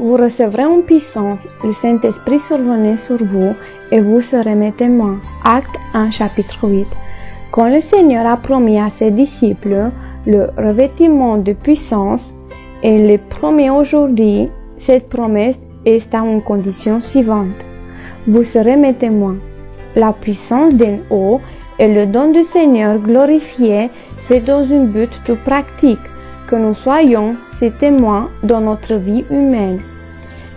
vous recevrez en puissance, le Saint-Esprit survenait sur vous et vous serez mes témoins. Acte 1, chapitre 8. Quand le Seigneur a promis à ses disciples le revêtement de puissance et le promet aujourd'hui, cette promesse est à une condition suivante. Vous serez mes témoins. La puissance d'en haut et le don du Seigneur glorifié fait dans un but tout pratique, que nous soyons ses témoins dans notre vie humaine.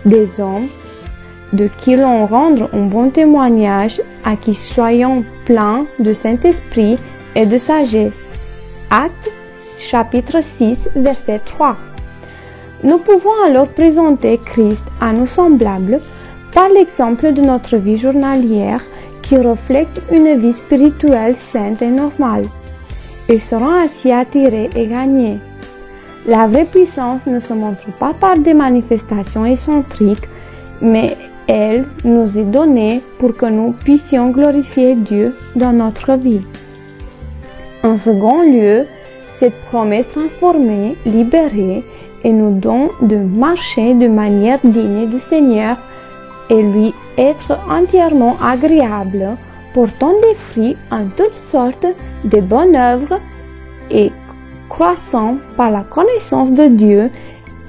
Des hommes de qui l'on rendre un bon témoignage, à qui soyons pleins de Saint-Esprit et de sagesse. Acte chapitre 6, verset 3. Nous pouvons alors présenter Christ à nos semblables par l'exemple de notre vie journalière qui reflète une vie spirituelle sainte et normale. Ils seront ainsi attirés et gagnés. La vraie puissance ne se montre pas par des manifestations excentriques, mais elle nous est donnée pour que nous puissions glorifier Dieu dans notre vie. En second lieu, cette promesse transformée, libérée, et nous donne de marcher de manière digne du Seigneur et lui être entièrement agréable, portant des fruits en toutes sortes de bonnes œuvres et croissant par la connaissance de Dieu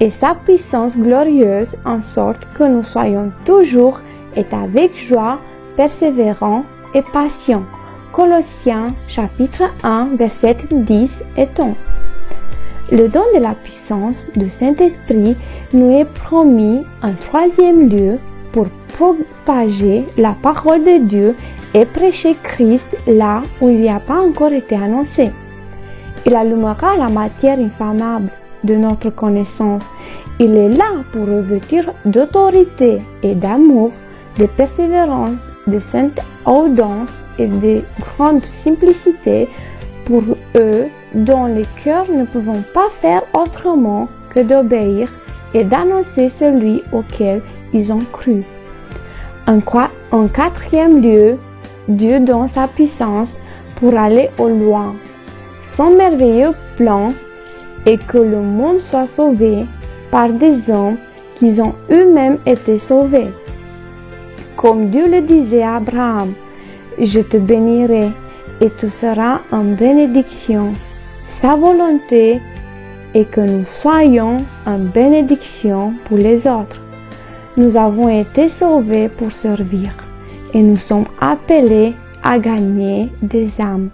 et sa puissance glorieuse, en sorte que nous soyons toujours et avec joie, persévérants et patients. Colossiens chapitre 1, versets 10 et 11. Le don de la puissance du Saint-Esprit nous est promis en troisième lieu pour propager la parole de Dieu et prêcher Christ là où il n'y a pas encore été annoncé. Il allumera la matière inflammable de notre connaissance. Il est là pour revêtir d'autorité et d'amour, de persévérance, de sainte audace et de grande simplicité pour eux dont les cœurs ne peuvent pas faire autrement que d'obéir et d'annoncer celui auquel ils ont cru. En quatrième lieu, Dieu donne sa puissance pour aller au loin. Son merveilleux plan est que le monde soit sauvé par des hommes qui ont eux-mêmes été sauvés. Comme Dieu le disait à Abraham, « Je te bénirai et tu seras en bénédiction. » Sa volonté est que nous soyons en bénédiction pour les autres. Nous avons été sauvés pour servir et nous sommes appelés à gagner des âmes.